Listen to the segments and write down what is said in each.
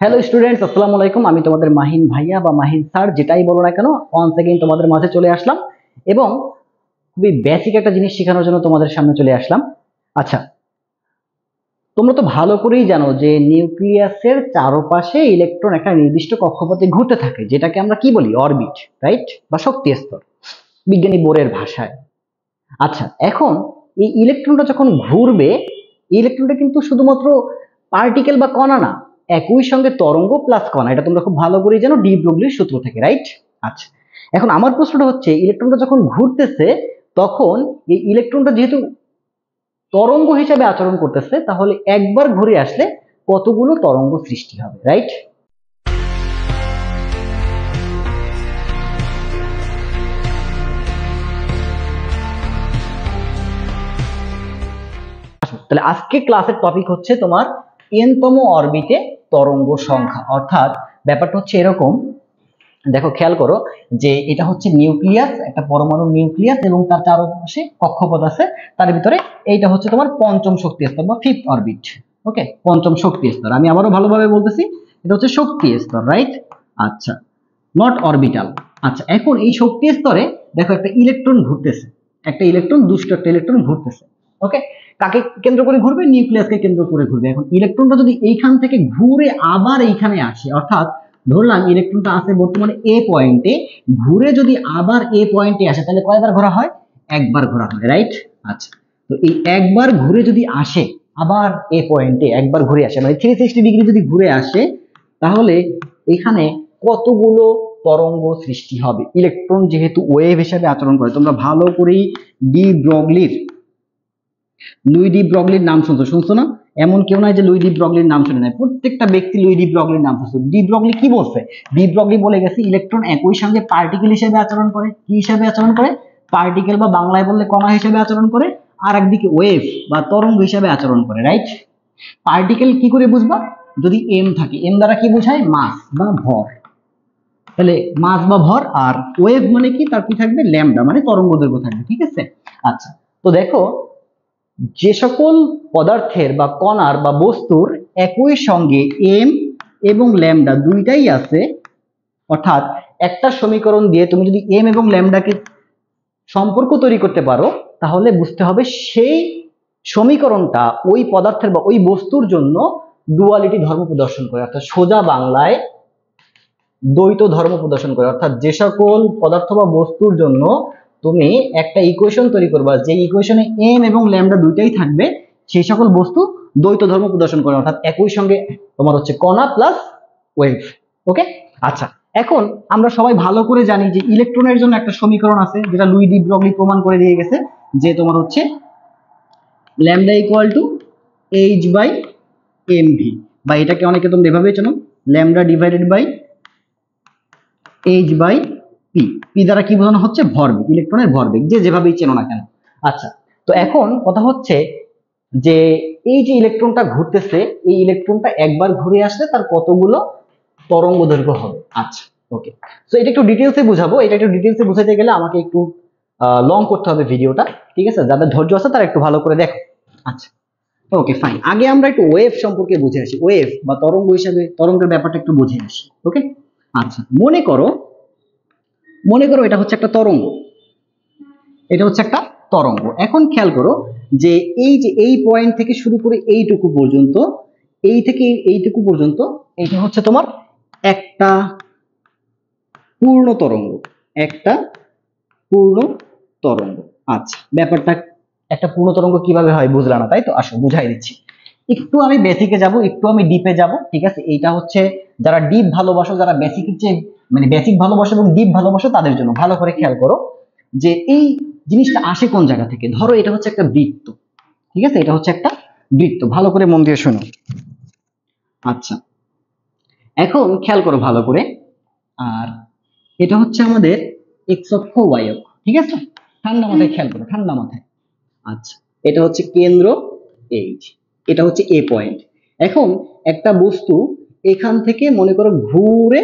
Hello students, আসসালামু আলাইকুম। আমি তোমাদের মাহিন ভাইয়া বা মাহিন স্যার, যেটাই বলো না কেন, ওয়ান্স এগেইন তোমাদের মাঝে চলে আসলাম এবং খুবই বেসিক একটা জিনিস শেখানোর জন্য তোমাদের সামনে চলে আসলাম। আচ্ছা, তোমরা তো ভালো করেই জানো যে নিউক্লিয়াসের চারপাশে ইলেকট্রন একটা নির্দিষ্ট কক্ষপথে ঘুরতে থাকে, যেটাকে আমরা কি বলি, অরবিট, রাইট, বা শক্তি স্তর বিজ্ঞানী বোরের ভাষায়। আচ্ছা, এখন এই ইলেকট্রনটা যখন ঘুরবে, ইলেকট্রনটা কিন্তু শুধুমাত্র পার্টিকেল বা কণা না, একই সঙ্গে তরঙ্গ প্লাস কণা। এটা তোমরা খুব ভালো করে জানো ডি ব্রগলির সূত্র থেকে, রাইট? আচ্ছা, এখন আমার প্রশ্নটা হচ্ছে, ইলেকট্রনটা যখন ঘুরতেছে তখন এই ইলেকট্রনটা যেহেতু তরঙ্গ হিসেবে আচরণ করতেছে, তাহলে একবার ঘুরে আসলে কতগুলো তরঙ্গ সৃষ্টি হবে, রাইট? তাহলে আজকে ক্লাসের টপিক হচ্ছে তোমার এনতম অরবিটে তরঙ্গ সংখ্যা। অর্থাৎ ব্যাপারটা হচ্ছে এরকম, দেখো খেয়াল করো যে এটা হচ্ছে নিউক্লিয়াস, একটা পরমাণু নিউক্লিয়াস, এবং তার চারপাশে কক্ষপথ আছে। তার ভিতরে এইটা হচ্ছে তোমার পঞ্চম শক্তি স্তর বা ফিফথ অরবিট। ওকে, পঞ্চম শক্তি স্তর। আমি আবারও ভালোভাবে বলতেছি, এটা হচ্ছে শক্তি স্তর, রাইট? আচ্ছা, নট অরবিটাল। আচ্ছা, এখন এই শক্তি স্তরে দেখো একটা ইলেকট্রন ঘুরতেছে, একটা ইলেকট্রন, দুষ্ট একটা ইলেকট্রন ঘুরতেছে। ওকে, কাকে কেন্দ্র করে ঘুরবে? নিউক্লিয়াসকে কেন্দ্র করে ঘুরবে। এখন ইলেকট্রনটা যদি এইখান থেকে ঘুরে আবার এইখানে আসে, অর্থাৎ ধরলাম ইলেকট্রনটা আছে বর্তমানে এ পয়েন্টে, ঘুরে যদি আবার এ পয়েন্টে আসে, তাহলে কয়বার ঘোরা হয়? একবার ঘোরা হয়, রাইট? আচ্ছা, তো এই একবার ঘুরে যদি আসে আবার এ পয়েন্টে, একবার ঘুরে আসে মানে 360 ডিগ্রি যদি ঘুরে আসে, তাহলে এখানে কতগুলো তরঙ্গ সৃষ্টি হবে? ইলেকট্রন যেহেতু ওয়েভ হিসেবে আচরণ করে, তোমরা ভালো করেই লুই ডি ব্রগলির নাম শুনছো না? এমন কেউ নাই যে লুই ডি ব্রগলির নাম শুনে নাই, প্রত্যেকটা ব্যক্তি লুই ডি ব্রগলির নাম শুনছো। ডি ব্রগলি কি বলছে? ডি ব্রগলি বলে গেছে ইলেকট্রন একই সঙ্গে পার্টিকেল হিসেবে আচরণ করে। কি হিসেবে আচরণ করে? পার্টিকেল, বা বাংলায় বললে কণা হিসেবে আচরণ করে, আর একদিকে ওয়েভ বা তরঙ্গ হিসেবে আচরণ করে, রাইট? পার্টিকেল কি করে বুঝবা? যদি এম থাকে, এম দ্বারা কি বোঝায়? মাস বা ভর। তাহলে মাস বা ভর, আর ওয়েভ মানে কি? তার কি থাকবে? ল্যামডা, মানে তরঙ্গ দৈর্ঘ্য থাকবে, ঠিক আছে? আচ্ছা, তো দেখো যে সকল পদার্থের বা কণার বা বস্তুর একই সঙ্গে এম এবং ল্যামডা দুইটাই আছে, অর্থাৎ একটা সমীকরণ দিয়ে তুমি যদি এম এবং ল্যামডাকে সম্পর্ক তৈরি করতে পারো, তাহলে বুঝতে হবে সেই সমীকরণটা ওই পদার্থের বা ওই বস্তুর জন্য ডুয়ালিটি ধর্ম প্রদর্শন করে, অর্থাৎ সোজা বাংলায় দ্বৈত ধর্ম প্রদর্শন করে। অর্থাৎ যে সকল পদার্থ বা বস্তুর জন্য তুমি একটা ইকুয়েশন তৈরি করবা, যে ইকুয়েশনে এম এবং ল্যামডা দুইটাই থাকবে, সেই সকল বস্তু দ্বৈত ধর্ম প্রদর্শন করে, অর্থাৎ একই সঙ্গে তোমার হচ্ছে কণা প্লাস ওয়েভ। ওকে, আচ্ছা, এখন আমরা সবাই ভালো করে জানি যে ইলেকট্রনের জন্য একটা সমীকরণ আছে, যেটা লুই ডি ব্রগলি প্রমাণ করে দিয়ে গেছে, যে তোমার হচ্ছে lambda equal to H by M V, বা এটাকে অনেকে তোমরা এভাবে চেনো, lambda divided by H by P. P দ্বারা কি বোঝানো হচ্ছে? ভরবেগ, ইলেকট্রনের ভরবেগ, যে যেভাবেই চেনো না কেন। আচ্ছা, তো এখন কথা হচ্ছে যে এই যে ইলেকট্রনটা ঘুরতেছে, এই ইলেকট্রনটা একবার ঘুরে আসলে তার কতগুলো তরঙ্গ দৈর্ঘ্য হবে? আচ্ছা, ওকে, তো এটা একটু ডিটেলসে বুঝাবো। এটা একটু ডিটেলসে বুঝাতে গেলে আমাকে একটু লং করতে হবে ভিডিওটা, ঠিক আছে? যাদের ধৈর্য আছে তারা একটু ভালো করে দেখো। আচ্ছা, ওকে, ফাইন। আগে আমরা একটু ওয়েভ সম্পর্কে বুঝে আসি, ওয়েভ বা তরঙ্গ হিসাবে তরঙ্গের ব্যাপারটা একটু বুঝে আসি। ওকে, আচ্ছা, মনে করো এটা হচ্ছে একটা তরঙ্গ, এটা হচ্ছে একটা তরঙ্গ। এখন খেয়াল করো যে এই যে এই পয়েন্ট থেকে শুরু করে এইটুকু পর্যন্ত, এই থেকে এইটুকু পর্যন্ত, এটা হচ্ছে তোমার একটা পূর্ণ তরঙ্গ, একটা পূর্ণ তরঙ্গ। আচ্ছা, ব্যাপারটা একটা পূর্ণ তরঙ্গ কিভাবে হয় বুঝলা না, তাই তো? আসো বুঝাই দিচ্ছি। একটু আমি বেসিকে যাব, একটু আমি ডিপে যাব, ঠিক আছে? এইটা হচ্ছে যারা ডিপ ভালোবাসো, যারা বেসিকের চেয়ে মানে বেসিক ভালোবাসো এবং ডিপ ভালোবাসো, তাদের জন্য। ভালো করে খেয়াল করো যে এই জিনিসটা আসে কোন জায়গা থেকে। ধরো এটা হচ্ছে একটা বৃত্ত, ঠিক আছে? এটা হচ্ছে একটা বৃত্ত, ভালো করে মন দিয়ে শোনো। আচ্ছা, এখন খেয়াল করো ভালো করে, আর এটা হচ্ছে আমাদের এক্স অক্ষ, ওয়াই অক্ষ, ঠিক আছে? ঠান্ডা মাথায় খেয়াল করো, ঠান্ডা মাথায়। আচ্ছা, এটা হচ্ছে কেন্দ্র এইচ, এটা হচ্ছে এ পয়েন্ট। এখন একটা বস্তু এখান থেকে মনে করো ঘুরে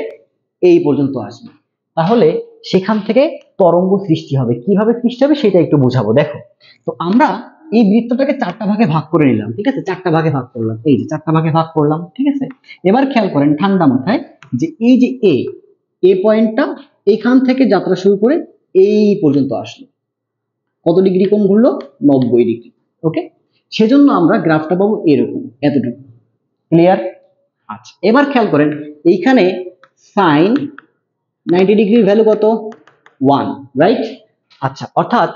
এই পর্যন্ত আসবে, তাহলে সেখান থেকে তরঙ্গ সৃষ্টি হবে। কিভাবে সৃষ্টি হবে সেটা একটু বুঝাবো। দেখো, তো আমরা এই বৃত্তটাকে চারটা ভাগে ভাগ করে নিলাম, ঠিক আছে, চারটা ভাগে ভাগ করলাম, এই যে চারটা ভাগে ভাগ করলাম, ঠিক আছে। এবার খেয়াল করেন ঠান্ডা মাথায় যে এই যে এ পয়েন্টটা এখান থেকে যাত্রা শুরু করে এই পর্যন্ত আসলো, কত ডিগ্রি কোণ ঘুরলো? 90 ডিগ্রি। ওকে, সেজন্য আমরা গ্রাফটা পাবো এরকম, এতটুকু। ক্লিয়ার? আচ্ছা, এবার খেয়াল করেন এইখানে সাইন 90 ডিগ্রির ভ্যালু কত? 1, রাইট? আচ্ছা, অর্থাৎ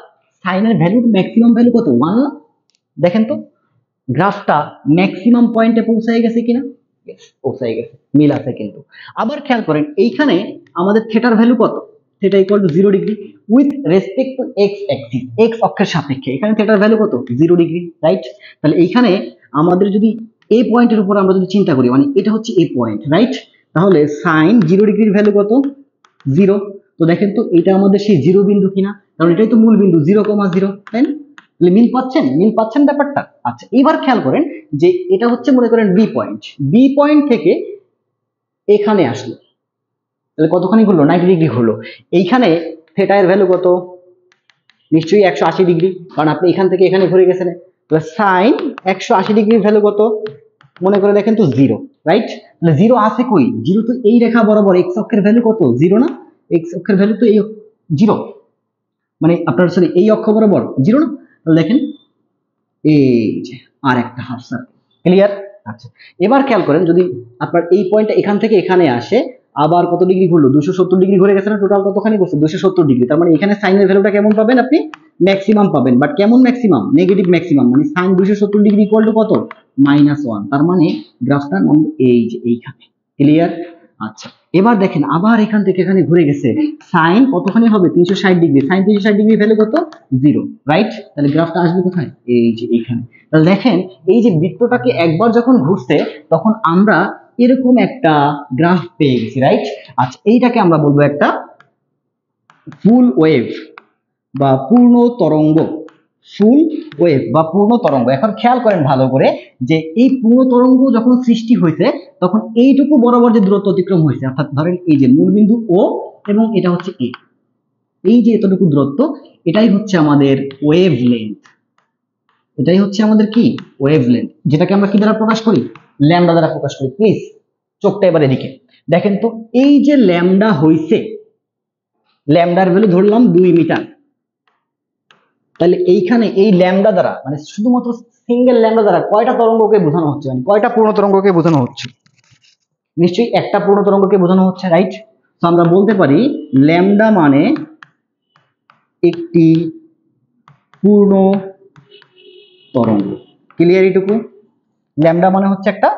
সাইনের ভ্যালু ম্যাক্সিমাম ভ্যালু কত? 1 না? দেখেন তো গ্রাফটা ম্যাক্সিমাম পয়েন্টে পৌঁছায় গেছে কিনা? পৌঁছায় গেছে, মিল আছে কিন্তু। আবার খেয়াল করেন এইখানে আমাদের থিটার ভ্যালু কত? Theta equal to 0 degree with respect to x Axis, x অক্ষের সাপেক্ষে। এখানে থিটার ভ্যালু কত? 0 ডিগ্রি, রাইট? তাহলে এইখানে আমাদের যদি এই পয়েন্টের উপর আমরা যদি চিন্তা করি, মানে এটা হচ্ছে এই পয়েন্ট, রাইট? তাহলে সাইন 0 ডিগ্রির ভ্যালু কত? 0। তো দেখেন তো এটা আমাদের সেই 0 বিন্দু কিনা, কারণ এটাই তো মূল বিন্দু 0,0, তাই না? মিল পাচ্ছেন? মিল পাচ্ছেন ব্যাপারটা? আচ্ছা, এবার খেয়াল করেন যে এটা হচ্ছে মনে করেন বি পয়েন্ট, বি পয়েন্ট থেকে এখানে আসলো, তাহলে কতখানি ঘুরলো? 90 ডিগ্রি ঘুরলো। এইখানে থিটা এর ভ্যালু কত? নিশ্চয়ই 180 ডিগ্রি, কারণ আপনি এখান থেকে এখানে ঘুরে গেছেন। তাহলে সাইন 180 ডিগ্রির ভ্যালু কত? মনে করে দেখেন তো 0, রাইট? তাহলে 0 আছে কই? 0 তো এই রেখা বরাবর, এক্স অক্ষের ভ্যালু কত? 0 না? এক্স অক্ষের ভ্যালু তো এই 0, মানে আপনার সরি এই অক্ষ বরাবর 0 না? তাহলে দেখেন এই যে আর একটা হাফ সার্কেল। ক্লিয়ার? আচ্ছা, এবার খেয়াল করেন যদি আপনার এই পয়েন্টটা এখান থেকে এখানে আসে, আবার কত ডিগ্রি ঘুরলো? 270 ডিগ্রি ঘুরে গেছে না? টোটাল কতখানি করছে? 270 ডিগ্রি। তার মানে এখানে সাইনের ভ্যালুটা কেমন পাবেন আপনি? ম্যাক্সিমাম পাবেন। বাট কেমন ম্যাক্সিমাম? নেগেটিভ ম্যাক্সিমাম, মানে সাইন 270 ডিগ্রি ইকুয়াল টু কত? -1। তার মানে গ্রাফটা নামবে এই যে এইখানে। ক্লিয়ার? আচ্ছা, এবার দেখেন আবার এখান থেকে এখানে ঘুরে গেছে, সাইন কতখানি হবে? 360 ডিগ্রি। সাইন 360 ডিগ্রি ভ্যালু কত? 0, রাইট? তাহলে গ্রাফটা আসবে কোথায়? এই যে এইখানে। তাহলে দেখেন এই যে বৃত্তটাকে একবার যখন ঘুরছে তখন আমরা এরকম একটা গ্রাফ পেয়ে গেছি, রাইট? আচ্ছা, এইটাকে আমরা বলবো একটা ফুল ওয়েভ বা পূর্ণ তরঙ্গ, ফুল ওয়েভ বা পূর্ণ তরঙ্গ। এখন খেয়াল করেন ভালো করে যে এই পূর্ণ তরঙ্গ যখন সৃষ্টি হয়েছে তখন এইটুকু বরাবর যে দূরত্ব অতিক্রম হয়েছে, অর্থাৎ ধরেন এই যে মূলবিন্দু ও এবং এটা হচ্ছে এ, এই যে এতটুকু দূরত্ব, এটাই হচ্ছে আমাদের ওয়েভ লেন্থ। এটাই হচ্ছে আমাদের কি? ওয়েভ লেন্থ, যেটাকে আমরা কি দ্বারা প্রকাশ করি? ল্যামডা দ্বারা প্রকাশ করি। প্লিজ চোখটা এবার এদিকে দেখেন তো, এই যে ল্যামডা হইছে, ল্যামডার ভ্যালু ধরলাম 2 মিটার। তাহলে এইখানে এই ল্যামডা দ্বারা, মানে শুধুমাত্র সিঙ্গেল ল্যামডা দ্বারা কয়টা তরঙ্গকে বোঝানো হচ্ছে? মানে কয়টা পূর্ণ তরঙ্গকে বোঝানো হচ্ছে? নিশ্চয়ই একটা পূর্ণ তরঙ্গকে বোঝানো হচ্ছে, রাইট? তো আমরা বলতে পারি ল্যামডা মানে একটি পূর্ণ তরঙ্গ। ক্লিয়ার এটুকু? ল্যামডা মানে হচ্ছে একটা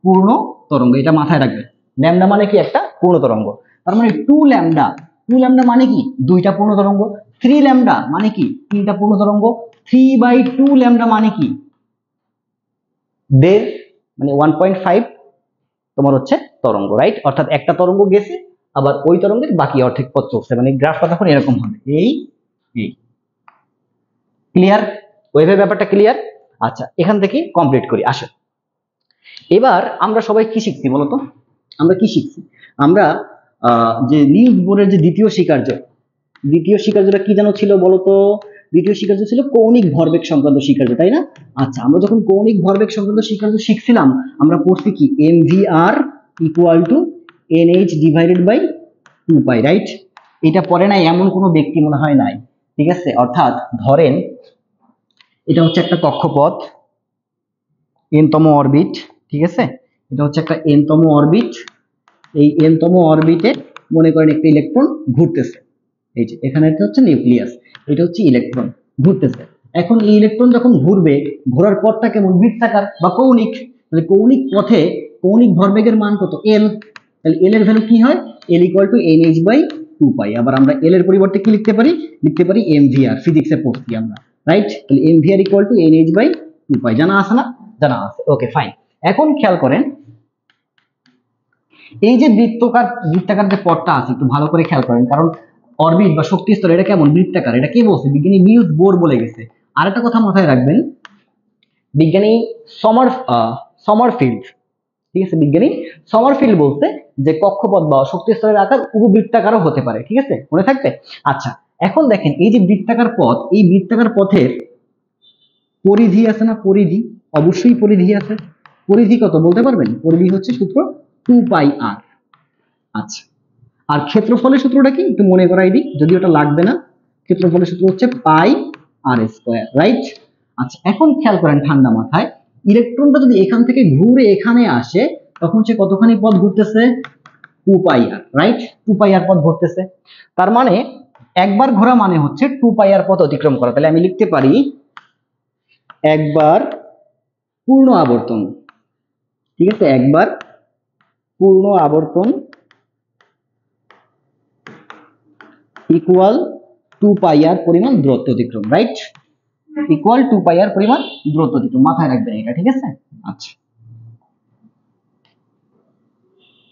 পূর্ণ তরঙ্গ, এটা মাথায় রাখবেন। ল্যামডা মানে কি? একটা পূর্ণ তরঙ্গ। তার মানে 2 ল্যামডা, 2 ল্যামডা মানে কি? দুইটা পূর্ণ তরঙ্গ। 3 ল্যামডা মানে কি? তিনটা পূর্ণ তরঙ্গ। 3/2 ল্যামডা মানে কি? দেড়, মানে 1.5 তোমার হচ্ছে তরঙ্গ, রাইট? অর্থাৎ একটা তরঙ্গ গেছে, আবার ওই তরঙ্গের বাকি অর্ধেক পথ চলছে, মানে গ্রাফটা তখন এরকম হবে, এই এই। ক্লিয়ার? ওয়েভের ব্যাপারটা ক্লিয়ার? আচ্ছা, এখান থেকে কমপ্লিট করি। আসো, এবার আমরা সবাই কি শিখছি বলতো? আমরা কি শিখছি? আমরা যে নিউজ বোর্ডের যে দ্বিতীয় স্বীকার্যটা কি যেন ছিল বলতো? দ্বিতীয় স্বীকার্য ছিল কৌণিক ভরবেগ সংক্রান্ত স্বীকার্য, তাই না? আচ্ছা, আমরা যখন কৌণিক ভরবেগ সংক্রান্ত স্বীকার্য শিখছিলাম, আমরা পড়ছি কি? mvr equal to nh divided by 2 pi, right? এটা পড়ে নাই এমন কোনো ব্যক্তি মনে হয় নাই, ঠিক আছে? অর্থাৎ ধরেন এটা হচ্ছে একটা কক্ষপথ, n তম অরবিট, ঠিক আছে? এটা হচ্ছে একটা n তম অরবিট। এই n তম অরবিটে মনে করেন একটা ইলেকট্রন ঘুরতেছে, এই যে এখানে এটা হচ্ছে নিউক্লিয়াস, এটা হচ্ছে ইলেকট্রন ঘুরতেছে। এখন এই ইলেকট্রন যখন ঘুরবে, ঘোরার পথটা কেমন? বৃত্তাকার বা কৌণিক। তাহলে কৌণিক পথে কৌণিক ভরবেগের মান কত? l। তাহলে l এর ভ্যালু কি হয়? l equal to nh by 2 pi. আবার আমরা l এর পরিবর্তে কি লিখতে পারি? লিখতে পারি mvr, ফিজিক্সে পড়ছি আমরা, রাইট? তাহলে mvr equal to nh by 2 pi. জানা আছে না? জানা আছে, ওকে ফাইন। এখন খেয়াল করেন এই যে বৃত্তাকার যে পথটা আছে, একটু ভালো করে খেয়াল করেন, কারণ অরবিট বা শক্তি স্তর এটা কেমন? বৃত্তাকার। এটা কে বলছে? বিজ্ঞানী নিউজ বোর বলে গেছে। আর একটা কথা মাথায় রাখবেন, বিজ্ঞানী সমারফিল্ড, ঠিক আছে? বিজ্ঞানী সমারফিল্ড বলছে যে কক্ষপথ বা শক্তি স্তরের আকার উপবৃত্তাকারও হতে পারে, ঠিক আছে? মনে থাকবে। আচ্ছা, এখন দেখেন এই যে বৃত্তাকার পথ, এই বৃত্তাকার পথের পরিধি আছে না, পরিধি, অবশ্যই পরিধি আছে। পরিধি কত বলতে পারবেন? পরিধি হচ্ছে সূত্র 2πr। আচ্ছা, আর ক্ষেত্রফলের সূত্রটা কি একটু মনে করাই দিই, যদি ওটা লাগবে না। ক্ষেত্রফলের সূত্র হচ্ছে পাই আর স্কয়ার, রাইট? আচ্ছা, এখন খেয়াল করেন ঠান্ডা মাথায়, ইলেকট্রনটা যদি এখান থেকে ঘুরে এখানে আসে তখন সে কতখানি পথ ঘুরতেছে? 2πr, right? 2πr পথ ঘুরতেছে। তার মানে একবার ঘোরা মানে হচ্ছে 2πr পথ অতিক্রম করা। তাহলে আমি লিখতে পারি একবার পূর্ণ আবর্তন, ঠিক আছে, একবার পূর্ণ আবর্তন ইকুয়াল 2πr পরিমাণ দূরত্ব অতিক্রম, রাইট? ইকুয়াল 2πr পরিমাণ দূরত্ব অতিক্রম, মাথায় রাখবেন এটা, ঠিক আছে? আচ্ছা,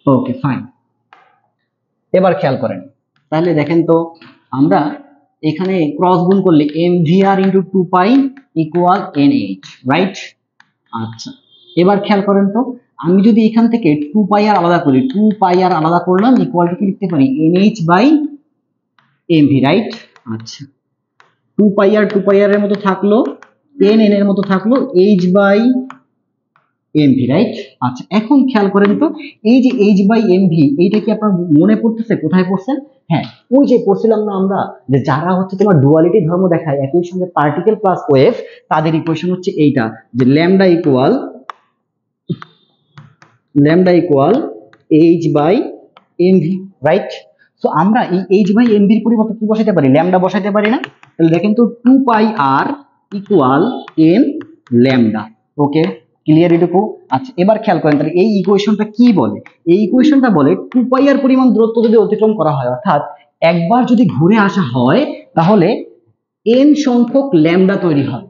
ওকে ফাইন। এবার খেয়াল করেন, তাহলে দেখেন তো আমরা এখানে ক্রস গুণ করলে mvr into 2π equal nh, right? আচ্ছা, এবার খেয়াল করেন তো, আমি যদি এখান থেকে 2πr আলাদা করি, 2πr আলাদা করলাম ইকুয়াল টু কি লিখতে পারি? nh by mv, right? আচ্ছা, 2πr এর মতো থাকলো, n এর মতো থাকলো, h বাই mv, রাইট? আচ্ছা, এখন খেয়াল করেন তো, এই যে h বাই mv এইটা কি আপনার মনে পড়তেছে? কোথায় পড়ছেন? হ্যাঁ, ওই যে পড়ছিলাম না আমরা, যে যারা হচ্ছে তোমার ডুয়ালিটি ধর্ম দেখায় একই সঙ্গে পার্টিকেল প্লাস ওয়েভ, তাদের ইকুয়েশন হচ্ছে এইটা, যে lambda equal h by mv, right? So আমরা এই h বাই mv এর পরিবর্তে কি বসাইতে পারি? ল্যামডা বসাইতে পারি না? তাহলে দেখেন তো 2πr ইকুয়াল n ল্যামডা। ওকে, ক্লিয়ার এটুকু? আচ্ছা, এবার খেয়াল করেন তাহলে এই ইকুয়েশনটা কি বলে? এই ইকুয়েশনটা বলে 2πr পরিমাণ দূরত্ব যদি অতিক্রম করা হয়, অর্থাৎ একবার যদি ঘুরে আসা হয়, তাহলে n সংখ্যক ল্যামডা তৈরি হবে।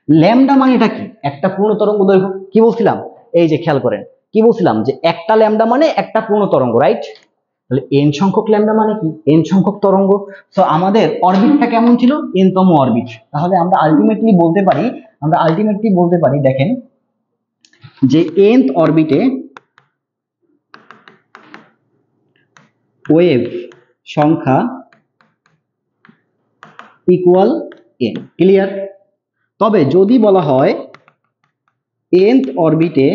ল্যামডা মানে এটা কি? একটা পূর্ণ তরঙ্গ দৈর্ঘ্য। কি বলছিলাম? এই যে খেয়াল করেন, কি বলছিলাম? যে একটা ল্যামডা মানে একটা পূর্ণ তরঙ্গ, রাইট? তাহলে n সংখ্যক ল্যামডা মানে কি? n সংখ্যক তরঙ্গ। সো আমাদের অরবিটটা কেমন ছিল? n তম অরবিট। তাহলে আমরা আলটিমেটলি বলতে পারি দেখেন, যে nth অরবিটে ওয়েভ সংখ্যা ইকুয়াল n। ক্লিয়ার? তবে যদি বলা হয় nth অরবিটে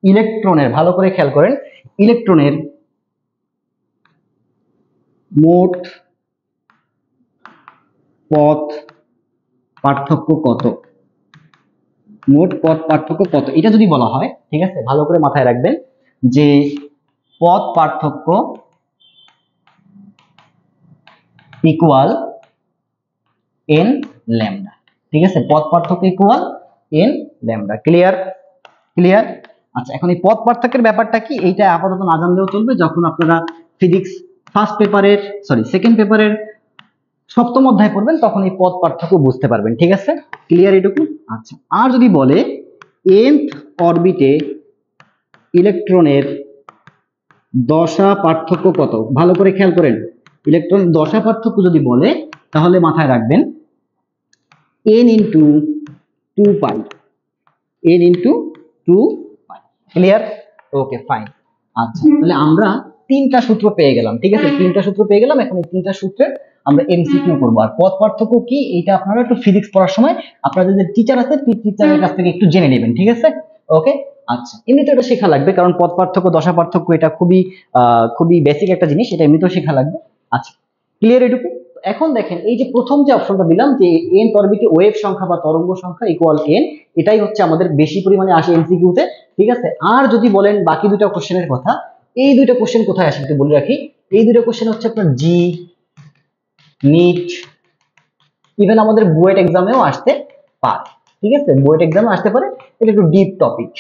ইলেকট্রনের ভালো করে খেয়াল করেন, ইলেকট্রনের মোট পথ পার্থক্য কত? মোট পথ পার্থক্য কত, এটা যদি বলা হয়, ঠিক আছে, ভালো করে মাথায় রাখবেন যে পথ পার্থক্য ইকুয়াল n ল্যামডা, ঠিক আছে? পথ পার্থক্য ইকুয়াল n ল্যামডা। ক্লিয়ার? আচ্ছা, এখন এই পথ পার্থক্যের ব্যাপারটা কি, এইটা আপাতত না জানলেও চলবে। যখন আপনারা ফিজিক্স সেকেন্ড পেপারের সপ্তম অধ্যায় পড়বেন তখন এই পথ পার্থক্য বুঝতে পারবেন, ঠিক আছে? ক্লিয়ার এটুকু? আচ্ছা, আর যদি বলে nth অরবিটে ইলেকট্রনের দশা পার্থক্য কত, ভালো করে খেয়াল করেন, ইলেকট্রন দশা পার্থক্য যদি বলে, তাহলে মাথায় রাখবেন n into 2π, clear? Okay fine. আচ্ছা, তাহলে আমরা তিনটা সূত্র পেয়ে গেলাম, ঠিক আছে? তিনটা সূত্র পেয়ে গেলাম। এখন এই তিনটা সূত্রে আমরা এমসিকিউ করবো। আর পথ পার্থক্য কি, এইটা আপনারা একটু ফিজিক্স পড়ার সময় আপনাদের যে টিচার আছে টিচারের কাছ থেকে একটু জেনে নেবেন, ঠিক আছে? ওকে, আচ্ছা, এমনিতে এটা শেখা লাগবে, কারণ পথ পার্থক্য দশা পার্থক্য এটা খুবই বেসিক একটা জিনিস, এটা এমনিতেও শেখা লাগবে। আচ্ছা, ক্লিয়ার এটুকু? এখন দেখেন, এই যে প্রথম যে অপশনটা দিলাম, যে nth অরবিটে ওয়েভ সংখ্যা বা তরঙ্গ সংখ্যা ইকুয়াল n, এটাই হচ্ছে আমাদের বেশি পরিমাণে আসে এমসিকিউতে, ঠিক আছে? আর যদি বলেন বাকি দুটো কোশ্চেনের কথা, এই দুইটা কোশ্চেন কোথায় আসে একটু বলে রাখি। এই দুটো কোশ্চেন হচ্ছে আপনার জি, নিট, ইভেন আমাদের বুয়েট এক্সামেও আসতে পারে, ঠিক আছে? বুয়েট এক্সামে আসতে পারে। এটা একটু ডিপ টপিক,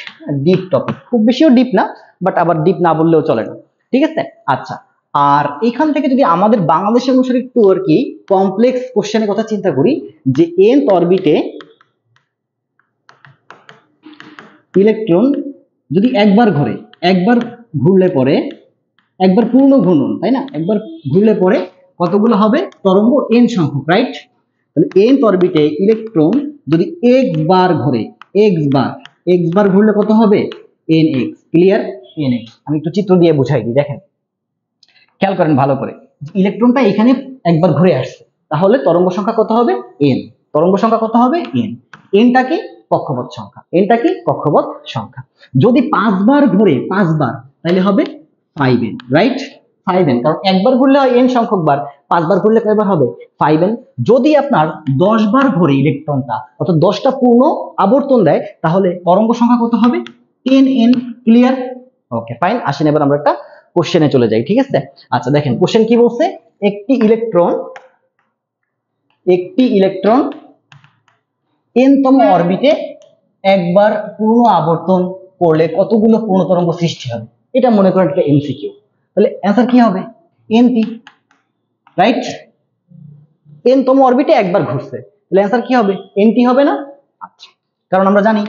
খুব বেশিও ডিপ না, বাট আবার ডিপ না বললেও চলে না, ঠিক আছে? আচ্ছা, আর এখান থেকে যদি আমাদের বাংলাদেশের অনুসারে একটু আর কি কমপ্লেক্স কোশ্চেনের কথা চিন্তা করি, যে nth অরবিটে ইলেকট্রন যদি একবার ঘুরলে পরে, একবার পূর্ণ ঘূর্ণন, তাই না? একবার ঘুরলে পরে কতগুলো হবে তরঙ্গ? n সংখ্যক, রাইট? তাহলে nth অরবিটে ইলেকট্রন যদি x বার ঘুরলে কত হবে? nx। ক্লিয়ার? nx। আমি একটু চিত্র দিয়ে বুঝাই দিই, দেখেন, খেয়াল করেন ভালো করে, ইলেকট্রনটা এখানে একবার ঘুরে আসছে, তাহলে তরঙ্গ সংখ্যা কত হবে n, তরঙ্গ সংখ্যা কত হবে n, nটা কি কক্ষপথ সংখ্যা, nটা কি কক্ষপথ সংখ্যা। যদি 5 বার ঘুরে 5 বার তাহলে হবে 5n, রাইট 5n, কারণ একবার ঘুরলে হয় n সংখ্যক বার, 5 বার ঘুরলে কয়বার হবে 5n। যদি আপনার 10 বার ঘুরে ইলেকট্রনটা, অর্থাৎ 10টা পূর্ণ আবর্তন দেয়, তাহলে তরঙ্গ সংখ্যা কত হবে 10n। ক্লিয়ার? ওকে ফাইন, আসেন এবার আমরা একটা কোশ্চেনে চলে যাই, ঠিক আছে। আচ্ছা দেখেন কোশ্চেন কি বলছে, একটি ইলেকট্রন n তম অরবিটে একবার পূর্ণ আবর্তন করলে কতগুলো পূর্ণ তরঙ্গ সৃষ্টি হবে, এটা মনে করেন একটা এমসিকিউ। তাহলে অ্যান্সার কি হবে np, রাইট, n তম অরবিটে একবার ঘুরছে, তাহলে অ্যান্সার কি হবে np হবে না? আচ্ছা, কারণ আমরা জানি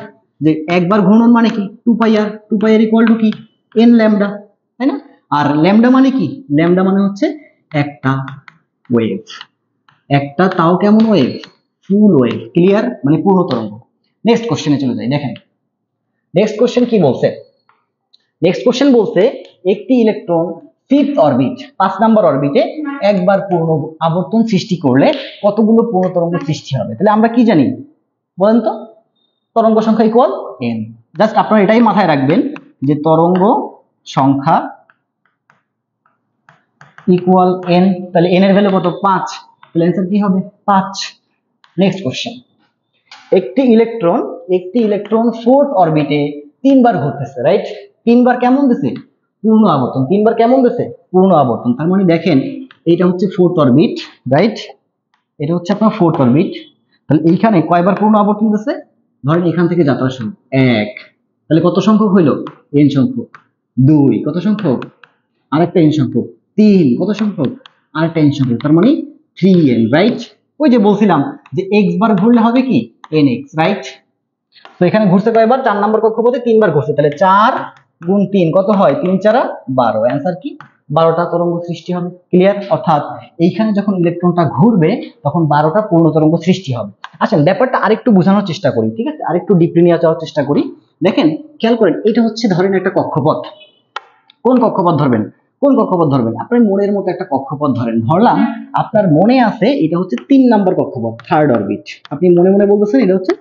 যে একবার ঘূর্ণন মানে কি 2πr, 2πr ইকুয়াল টু কি n ল্যামডা, তাই না? আর ল্যামডা মানে কি, ল্যামডা মানে হচ্ছে একটা ওয়েভ, একটা তাও কেমন ওয়েভ, ফুল ওয়েভ। ক্লিয়ার? মানে পূর্ণ তরঙ্গ। নেক্সট কোশ্চেনে চলে যাই, দেখেন নেক্সট কোশ্চেন কি বলছে। নেক্সট কোশ্চেন বলছে একটি ইলেকট্রন 5th অরবিট, 5 নাম্বার অরবিটে একবার পূর্ণ আবর্তন সৃষ্টি করলে কতগুলো পূর্ণ তরঙ্গ সৃষ্টি হবে। তাহলে আমরা কি জানি বলেন তো, তরঙ্গ সংখ্যা ইকুয়াল n। জাস্ট আপনারা এটাই মাথায় রাখবেন যে তরঙ্গ সংখ্যা ইকুয়াল n, তাহলে n এর ভ্যালু কত 5, তাহলে অ্যান্সার কি হবে 5। নেক্সট কোশ্চেন, একটি ইলেকট্রন 4th অরবিটে 3 বার ঘুরতেছে, রাইট, 3 বার কেমন দিছে পূর্ণ আবর্তন, 3 বার কেমন দিছে পূর্ণ আবর্তন। তার মানে দেখেন এইটা হচ্ছে 4th অরবিট, রাইট, এটা হচ্ছে আপনার 4th অরবিট, তাহলে এইখানে কয়বার পূর্ণ আবর্তন দিছে, ধরেন এখান থেকে যাত্রা শুরু 1, তাহলে কত সংখ্যক হইলো n সংখ্যক, 2 কত সংখ্যক আরেকটা n সংখ্যক, 3 কত সংখ্যক আরেকটা n সংখ্যক, তার মানে 3n, রাইট। ওই যে বলছিলাম যে x বার ঘুরলে হবে কি nx, রাইট। তো এখানে ঘুরছে কয়বার, 4 নম্বর কক্ষপথে 3 বার ঘুরছে, তাহলে 4 গুণ 3 কত হয় 3 4 12, অ্যান্সার কি 12টা তরঙ্গ সৃষ্টি হবে। ক্লিয়ার? অর্থাৎ এইখানে যখন ইলেকট্রনটা ঘুরবে তখন 12টা পূর্ণ তরঙ্গ সৃষ্টি হবে। আচ্ছা ব্যাপারটা আরেকটু বোঝানোর চেষ্টা করি, ঠিক আছে, আরেকটু ডিপলি নিয়ে যাওয়ার চেষ্টা করি। দেখেন খেয়াল করেন, এটা হচ্ছে ধরেন একটা কক্ষপথ, কোন কক্ষপথ ধরবেন, কোন কক্ষপথ ধরবেন, আপনার মনের মতো একটা কক্ষপথ ধরেন, ধরলাম আপনার মনে আছে এটা হচ্ছে 3 নাম্বার কক্ষপথ, 3rd অরবিট, আপনি মনে মনে বলতেছেন এটা হচ্ছে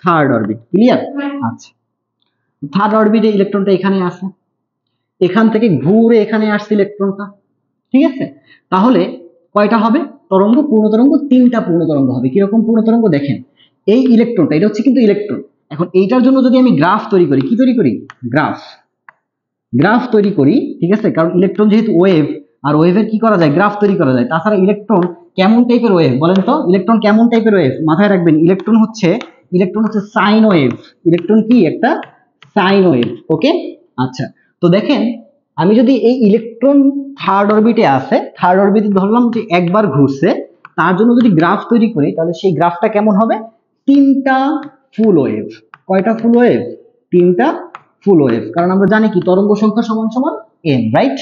3rd অরবিট। ক্লিয়ার? আচ্ছা, 3rd অরবিটে ইলেকট্রনটা এখানে আছে, এখান থেকে ঘুরে এখানে আসছে ইলেকট্রনটা, ঠিক আছে, তাহলে কয়টা হবে তরঙ্গ, পূর্ণ তরঙ্গ 3টা পূর্ণ তরঙ্গ হবে। কিরকম পূর্ণ তরঙ্গ দেখেন, এই ইলেকট্রনটা এটা হচ্ছে কিন্তু ইলেকট্রন, এখন এইটার জন্য যদি আমি গ্রাফ তৈরি করি, কি তৈরি করি গ্রাফ তৈরি করি, ঠিক আছে, কারণ ইলেকট্রন যেহেতু ওয়েভ, আর ওয়েভের কি করা যায় গ্রাফ তৈরি করা যায়। তাছাড়া ইলেকট্রন কেমন টাইপের ওয়েভ বলেন তো, ইলেকট্রন কেমন টাইপের ওয়েভ মাথায় রাখবেন, ইলেকট্রন হচ্ছে সাইন ওয়েভ, ইলেকট্রন কি একটা সাইন ওয়েভ। ওকে, আচ্ছা, তো দেখেন আমি যদি এই ইলেকট্রন 3rd অরবিটে আছে, 3rd অরবিটে ধরলাম যে একবার ঘুরছে, তার জন্য যদি গ্রাফ তৈরি করি তাহলে সেই গ্রাফটা কেমন হবে, 3টা ফুল ওয়েভ। কয়টা ফুল ওয়েভ, 3টা ফুল ওয়েভ, কারণ আমরা জানি কি তরঙ্গ সংখ্যা সমান সমান n, রাইট,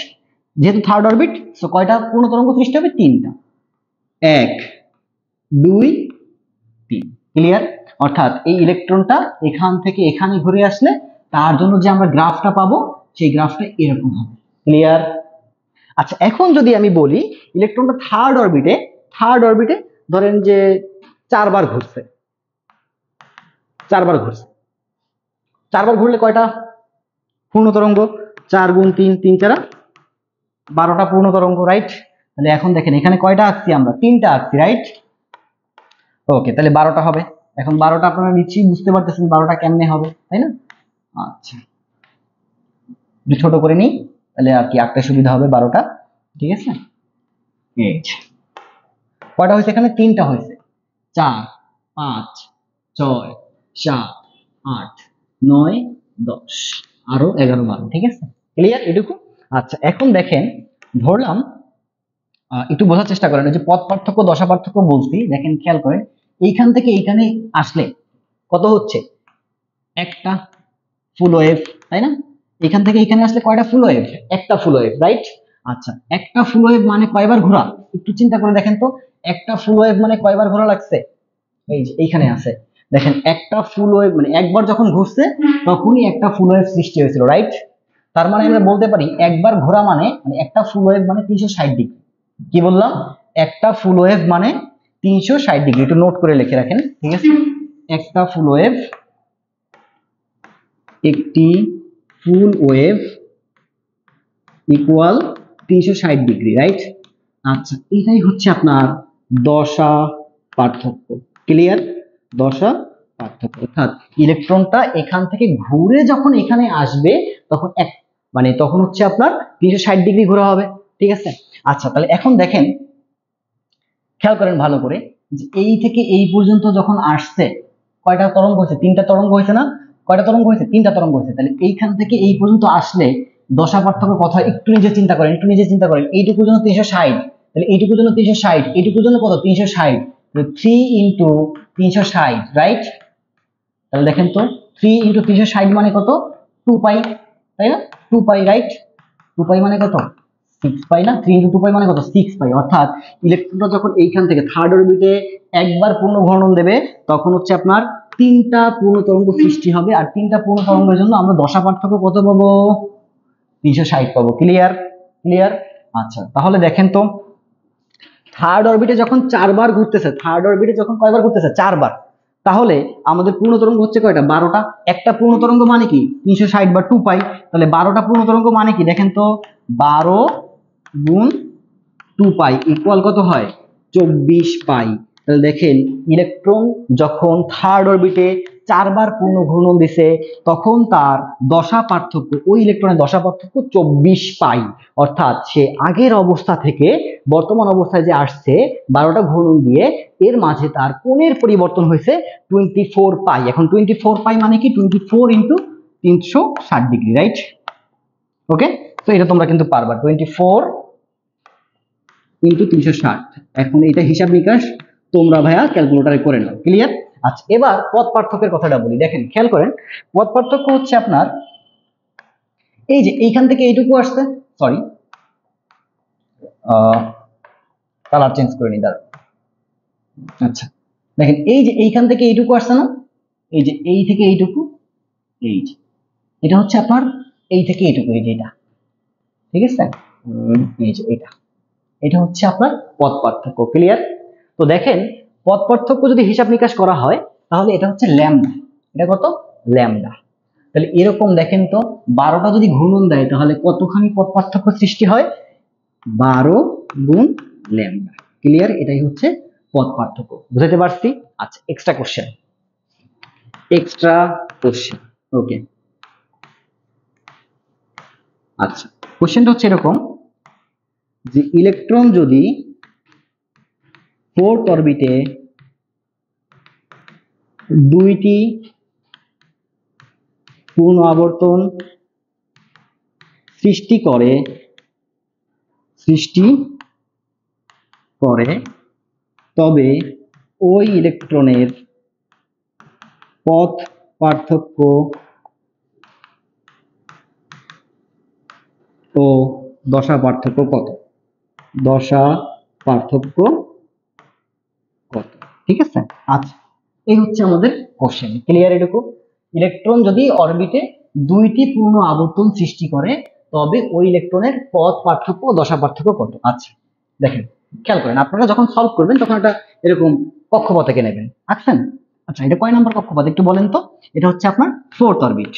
যেহেতু 3rd অরবিট, সো কয়টা পূর্ণ তরঙ্গ সৃষ্টি হবে 3টা, 1 2 3। ক্লিয়ার? অর্থাৎ এই ইলেকট্রনটা এখান থেকে এখানে ঘুরে আসলে তার জন্য যে আমরা গ্রাফটা পাবো সেই গ্রাফটা এরকম হবে। ক্লিয়ার? আচ্ছা, এখন যদি আমি বলি ইলেকট্রনটা 3rd অরবিটে ধরেন যে 4 বার ঘুরছে, 4 বার ঘুরলে কয়টা পূর্ণ তরঙ্গ, 4 গুণ 3 3 4 12টা পূর্ণ তরঙ্গ, রাইট। তাহলে এখন দেখেন এখানে কয়টা আঁকছি আমরা, 3টা আঁকছি, রাইট। ওকে, তাহলে 12টা হবে। এখন 12টা আপনারা নিশ্চয়ই বুঝতে পারতেছেন 12টা কেমনে হবে, তাই না? আচ্ছা, ছোট করে নিই তাহলে আর কি আঁকতে সুবিধা হবে 12টা, ঠিক আছে। এই কয়টা হয়েছে, এখানে 3টা হয়েছে, 4 5 6 7 8 9 10 আরো 11 12, ঠিক আছে। ক্লিয়ার এটুকু? আচ্ছা, এখন দেখেন ধরলাম একটু বোঝার চেষ্টা করেন, যে পথ পার্থক্য দশা পার্থক্য বলছি, দেখেন খেয়াল করেন এইখান থেকে এইখানে আসলে কত হচ্ছে, একটা ফুল ওয়েভ, তাই না? এখান থেকে এখানে আসলে কয়টা ফুল ওয়েভ, একটা ফুল ওয়েভ, রাইট। আচ্ছা, একটা ফুল ওয়েভ মানে কয়বার ঘোরা, একটু চিন্তা করে দেখেন তো, একটা ফুল ওয়েভ মানে কয়বার ঘোরা লাগছে, এই যে এইখানে আছে, দেখেন একটা ফুল ওয়েভ মানে একবার যখন ঘুরছে তখনই একটা ফুল ওয়েভ সৃষ্টি হয়েছিল, রাইট। তার মানে আমরা বলতে পারি একবার ঘোরা মানে একটা ফুল ওয়েভ মানে 360 ডিগ্রি, কি বললাম, একটা ফুল ওয়েভ মানে 360 ডিগ্রি, একটু নোট করে লিখে রাখেন, ঠিক আছে? একটা ফুল ওয়েভ, একটি ফুল ওয়েভ ইকুয়াল 360 ডিগ্রি, রাইট? আচ্ছা, এটাই হচ্ছে আপনার দশা পার্থক্য। ক্লিয়ার? দশা পার্থক্য অর্থাৎ ইলেকট্রনটা এখান থেকে ঘুরে যখন এখানে আসবে তখন তখন হচ্ছে আপনার 360 ডিগ্রি ঘোরা হবে, ঠিক আছে? আচ্ছা, তাহলে এখন দেখেন, খেয়াল করেন ভালো করে, যে এই থেকে এই পর্যন্ত যখন আসছে কয়টা তরঙ্গ হয়েছে? 3টা তরঙ্গ হয়েছে না? কয়টা তরঙ্গ হয়েছে? 3টা তরঙ্গ হয়েছে। তাহলে এইখান থেকে এই পর্যন্ত আসলে দশা পার্থক্য কথা একটু নিজে চিন্তা করেন, একটু নিজে চিন্তা করেন। এইটুকুর জন্য 360, তাহলে এইটুকুর জন্য 360, এইটুকুর জন্য কত? 360, 3 ইন্টু 360, রাইট? তাহলে দেখেন তো 3 ইন্টু 360 মানে কত? 2 পাই, তাই না? 2 পাই, রাইট? 2 পাই মানে কত? 6 পাই না? 3 ইন্টু 2 পাই মানে কত? 6 পাই। অর্থাৎ ইলেকট্রনটা যখন এইখান থেকে থার্ড অরবিটে একবার পূর্ণ ঘূর্ণন দেবে তখন হচ্ছে আপনার 3টা পূর্ণ তরঙ্গ সৃষ্টি হবে, আর 3টা পূর্ণ তরঙ্গের জন্য আমরা দশা পার্থক্য কত পাবো? 360 পাবো। ক্লিয়ার? ক্লিয়ার? আচ্ছা, তাহলে দেখেন তো থার্ড অরবিটে যখন 4বার ঘুরতেছে, থার্ড অরবিটে যখন কয়বার ঘুরতেছে? 4বার, তাহলে আমাদের পূর্ণ তরঙ্গ হচ্ছে কয়টা? 12টা। একটা পূর্ণ তরঙ্গ মানে কি? 360 বা 2 পাই। তাহলে 12টা পূর্ণ তরঙ্গ মানে কি দেখেন তো, 12 গুণ 2 পাই ইকুয়াল কত হয়? 24 পাই। তাহলে দেখেন ইলেকট্রন যখন থার্ড অরবিটে 4বার পূর্ণ ঘূর্ণন দিছে তখন তার দশা পার্থক্য, ওই ইলেকট্রনের দশা পার্থক্য 24 পাই। অর্থাৎ সে আগের অবস্থা থেকে বর্তমান অবস্থায় যে আসছে 12টা ঘূর্ণন দিয়ে, এর মাঝে তার কোণের পরিবর্তন হয়েছে 24 পাই। এখন 24 পাই মানে কি? 24 ইন্টু 360 ডিগ্রি, রাইট? ওকে, তো এটা তোমরা কিন্তু পারবা, 24 ইন্টু 360। এখন এটা হিসাব নিকাশ তোমরা ভাইয়া ক্যালকুলেটরে করে নাও। ক্লিয়ার? আচ্ছা, এবার পথ পার্থক্যের কথাটা বলি। দেখেন, খেয়াল করেন, পথ পার্থক্য হচ্ছে আপনার এই যে এইখান থেকে এইটুকু আসছে, সরি কালার চেঞ্জ করে নি, দাঁড়ান। আচ্ছা, দেখেন এই যে এইখান থেকে এইটুকু আসছে না, এই যে এই থেকে এইটুকু, এই যে এটা হচ্ছে আপনার এই থেকে এইটুকু, এই যে এটা, ঠিক আছে? এই যে এটা হচ্ছে আপনার পথ পার্থক্য। ক্লিয়ার? তো দেখেন পথ পার্থক্য যদি হিসাব নিকাশ করা হয় তাহলে এটা হচ্ছে ল্যামডা। এটা কত? ল্যামডা। তাহলে এরকম দেখেন তো 12টা যদি ঘূর্ণন দেয় তাহলে কতখানি পথ পার্থক্য সৃষ্টি হয়? 12 গুণ ল্যামডা। ক্লিয়ার? এটাই হচ্ছে পথ পার্থক্য। বুঝতে পারছি? আচ্ছা, এক্সট্রা কোশ্চেন। ওকে, আচ্ছা, কোশ্চেনটা হচ্ছে এরকম যে ইলেকট্রন যদি ফোর্থ অরবিটে 2টি পূর্ণ আবর্তন সৃষ্টি করে তবে ওই ইলেকট্রনের পথ পার্থক্য ও দশা পার্থক্য কত? দশা পার্থক্য কত? ঠিক আছে? আচ্ছা, এই হচ্ছে আমাদের কোশ্চেন। ক্লিয়ার? এটুকু, ইলেকট্রন যদি অরবিটে 2টি পূর্ণ আবর্তন সৃষ্টি করে তবে ওই ইলেকট্রনের পথ পার্থক্য ও দশা পার্থক্য কত? আচ্ছা, দেখেন, খেয়াল করেন, আপনারা যখন সলভ করবেন তখন একটা এরকম কক্ষপথ এঁকে নেবেন। আচ্ছা, আচ্ছা, এটা কয় নাম্বার কক্ষপথ একটু বলেন তো? এটা হচ্ছে আপনার ফোর্থ অরবিট।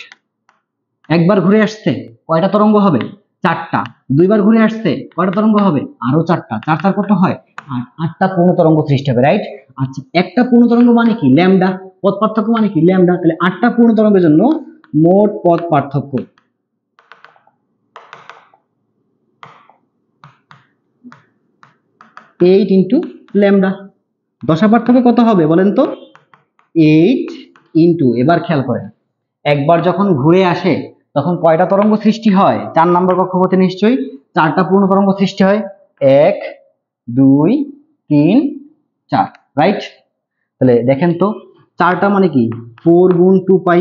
একবার ঘুরে আসছে কয়টা তরঙ্গ হবে? 4টা। দুইবার ঘুরে আসছে কয়টা তরঙ্গ হবে? আরো 4টা। 4 4 কত হয়? 8। 8টা পূর্ণ তরঙ্গ সৃষ্টি হবে, রাইট? আচ্ছা, একটা পূর্ণ তরঙ্গ মানে কি? ল্যামডা। পথ পার্থক্য মানে কি? ল্যামডা। তাহলে 8টা পূর্ণ তরঙ্গের জন্য মোট পথ পার্থক্য 8 ইন্টু ল্যামডা। দশা পার্থক্য কত হবে বলেন তো? 8 ইন্টু, এবার খেয়াল করেন, একবার যখন ঘুরে আসে তখন কয়টা তরঙ্গ সৃষ্টি হয়? 4 নম্বর কক্ষপথে নিশ্চয়ই 4টা পূর্ণ তরঙ্গ সৃষ্টি হয়। 1 2 3 4, রাইট? তাহলে দেখেন তো 4টা মানে কি? 4 গুণ 2 পাই।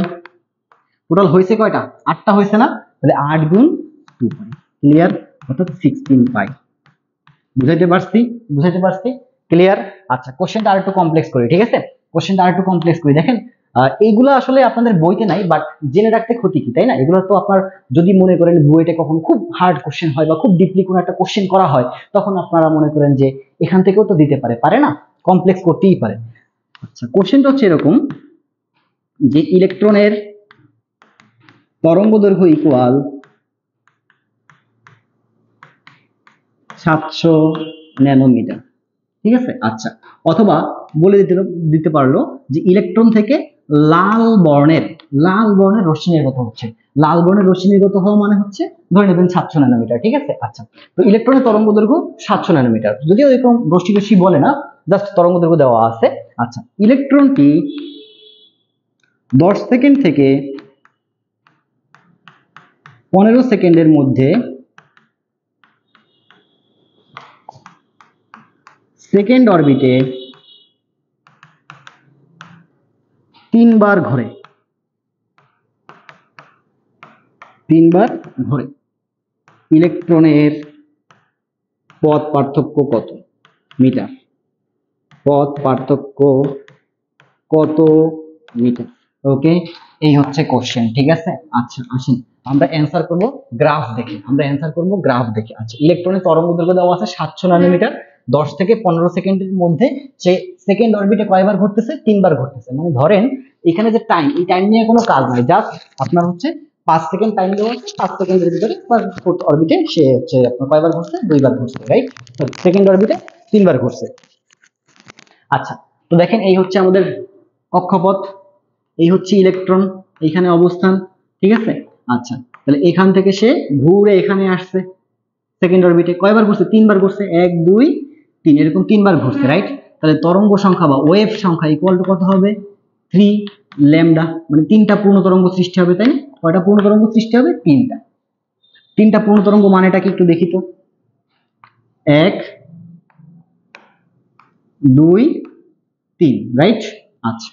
টোটাল হয়েছে কয়টা? 8টা হয়েছে না? তাহলে 8 গুণ 2 পাই। ক্লিয়ার? অর্থাৎ 16 পাই। বুঝাইতে পারছি? ক্লিয়ার? আচ্ছা, কোশ্চেনটা আরেকটু কমপ্লেক্স করি, ঠিক আছে? কোশ্চেনটা আরেকটু কমপ্লেক্স করি। দেখেন, এইগুলো আসলে আপনাদের বইতে নাই, বাট জেনে রাখতে ক্ষতি কি, তাই না? এগুলো তো আপনার যদি মনে করেন বইটা কখনো খুব হার্ড কোশ্চেন হয় বা খুব ডিপলি কোনো একটা কোশ্চেন করা হয়, তখন আপনারা মনে করেন যে এখান থেকেও তো দিতে পারে, পারে না? কমপ্লেক্স করতেই পারে। আচ্ছা, কোশ্চেনটা হচ্ছে এরকম যে ইলেকট্রনের তরঙ্গ দৈর্ঘ্য ইকুয়াল 700 ন্যানোমিটার, ঠিক আছে? আচ্ছা, অথবা বলে দিতে পারলো যে ইলেকট্রন থেকে লাল বর্ণের রশ্মি নির্গত হচ্ছে। লাল বর্ণের রশ্মি নির্গত হওয়া মানে হচ্ছে ধরে নেবেন 700 ন্যানোমিটার, ঠিক আছে? আচ্ছা, তো ইলেকট্রনের তরঙ্গ দৈর্ঘ্য 700 ন্যানোমিটার, যদিও এরকম রশ্মি বলে না, জাস্ট তরঙ্গ দৈর্ঘ্য দেওয়া আছে। আচ্ছা, ইলেকট্রনটি 10 সেকেন্ড থেকে 15 সেকেন্ডের মধ্যে সেকেন্ড অরবিটে 3 বার ঘোরে। ইলেকট্রনের পথ পার্থক্য কত মিটার? ওকে, এই হচ্ছে কোশ্চেন, ঠিক আছে? আচ্ছা, আসেন আমরা অ্যান্সার করব গ্রাফ দেখে। আচ্ছা, ইলেকট্রনের তরঙ্গ দৈর্ঘ্য দেওয়া আছে 700 ন্যানোমিটার, 10 থেকে 15 সেকেন্ডের মধ্যে সে সেকেন্ড অরবিটে কয়বার ঘুরতেছে? 3 বার ঘুরতেছে। মানে ধরেন এখানে যে টাইম, এই টাইম নিয়ে কোনো কাজ নাই, জাস্ট আপনার হচ্ছে 5 সেকেন্ড টাইম দেওয়া আছে, 5 সেকেন্ডের ভিতরে ফোর্থ অরবিটে সে হচ্ছে আপনার কয়বার ঘুরছে? 2 বার ঘুরছে, রাইট? সেকেন্ড অরবিটে 3 বার ঘুরছে। আচ্ছা, তো দেখেন এই হচ্ছে আমাদের কক্ষপথ, এই হচ্ছে ইলেকট্রন, এখানে অবস্থান, ঠিক আছে? আচ্ছা, তাহলে এখান থেকে সে ঘুরে এখানে আসছে, সেকেন্ড অরবিটে কয়বার ঘুরছে? 3 বার ঘুরছে, 1 2 3, এরকম 3 বার ঘুরছে, রাইট? তাহলে তরঙ্গ সংখ্যা বা ওয়েভ সংখ্যা ইকুয়াল টু কত হবে? 3 ল্যামডা, মানে 3টা পূর্ণ তরঙ্গ সৃষ্টি হবে, তাই না? কয়টা পূর্ণ তরঙ্গ সৃষ্টি হবে? 3টা পূর্ণ তরঙ্গ মানেটা কি একটু দেখি তো। 1 2 3, রাইট? আচ্ছা,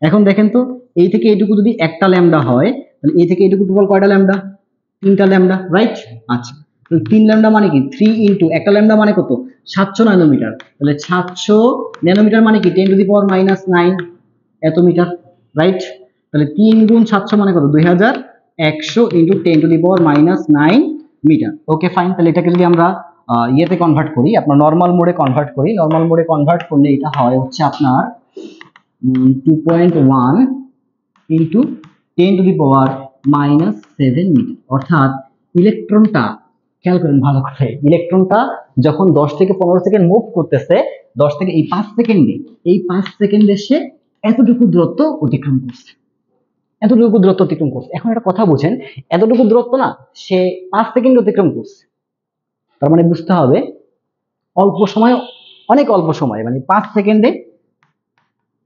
এখন দেখেন তো, এই থেকে এইটুকু যদি একটা ল্যামডা হয়, তাহলে এই থেকে এইটুকু টোটাল কয়টা ল্যামডা? 3টা ল্যামডা, রাইট? আচ্ছা, তো 3 ল্যামডা মানে কি? 3 ইনটু একটা ল্যামডা মানে কত? 700 ন্যানোমিটার। তাহলে 700 ন্যানোমিটার মানে কি? 10 টু দি পাওয়ার -9 এত মিটার, রাইট? তাহলে 3 গুণ 700 মানে কত? 2100 into 10 to the power -9 metre. Okay, fine. তাহলে এটাকে যদি আমরা ইয়েতে কনভার্ট করি, আপনার নর্মাল মোডে কনভার্ট করলে এটা হয় হচ্ছে আপনার 2.1 into 10 to the power -7 metre. অর্থাৎ ইলেকট্রনটা, খেয়াল করেন ভালো করে, ইলেকট্রনটা যখন 10 থেকে 15 সেকেন্ড মুভ করতেছে, 10 থেকে এই 5 সেকেন্ডে সে এতটুকু দূরত্ব অতিক্রম করছে। এখন একটা কথা বুঝেন, এতটুকু দূরত্ব না, সে 5 সেকেন্ড অতিক্রম করছে, তার মানে বুঝতে হবে অল্প সময়, অনেক অল্প সময়, মানে 5 সেকেন্ডে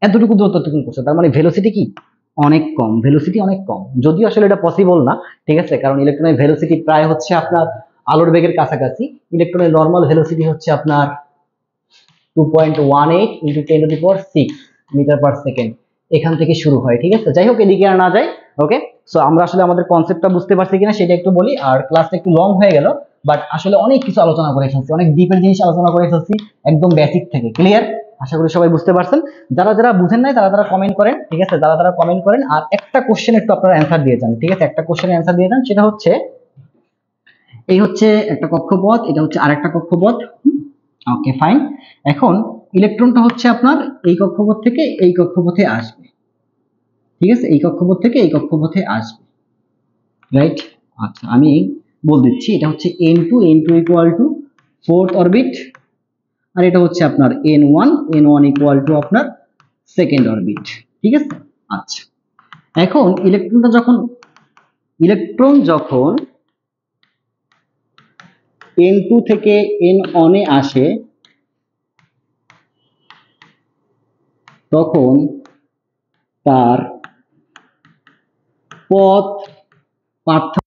এতটুকু দূরত্ব অতিক্রম করছে, তার মানে ভেলোসিটি কি? অনেক কম। যদিও আসলে এটা পসিবল না, ঠিক আছে? কারণ ইলেকট্রনের ভেলোসিটি প্রায় হচ্ছে আপনার আলোর বেগের কাছাকাছি। ইলেকট্রনের নর্মাল ভেলোসিটি হচ্ছে আপনার 2.18 into 10 to the power 6 metre per second, এখান থেকে শুরু হয়, ঠিক আছে? যাই হোক, এদিকে আর না যাই। ওকে, সো আমরা আসলে আমাদের কনসেপ্টটা বুঝতে পারছি কিনা সেটা একটু বলি। আর ক্লাসটা একটু লং হয়ে গেল, বাট আসলে অনেক কিছু আলোচনা করে ফেলছি, অনেক ডিপের জিনিস আলোচনা করে ফেলছি, একদম বেসিক থেকে। ক্লিয়ার? আশা করি সবাই বুঝতে পারছেন। যারা বুঝেন নাই তারা কমেন্ট করেন, ঠিক আছে? যারা কমেন্ট করেন, আর একটা কোশ্চেন একটু আপনারা অ্যান্সার দিয়ে যান, ঠিক আছে? একটা কোশ্চেনের অ্যান্সার দিয়ে যান, সেটা হচ্ছে এই হচ্ছে একটা কক্ষপথ, এটা হচ্ছে আরেকটা কক্ষপথ। ওকে, ফাইন। এখন ইলেকট্রনটা হচ্ছে আপনার এই কক্ষপথ থেকে এই কক্ষপথে আসবে, ঠিক আছে? এই কক্ষপথ থেকে এই কক্ষপথে আসবে, রাইট? আচ্ছা, আমি বল দিচ্ছি, এটা হচ্ছে n2 equal to fourth orbit, আর এটা হচ্ছে আপনার n1 ইকুয়াল টু আপনার সেকেন্ড অরবিট, ঠিক আছে? আচ্ছা, এখন ইলেকট্রন যখন n2 থেকে n1 এ আসে, তখন তার পথ পার্থক্য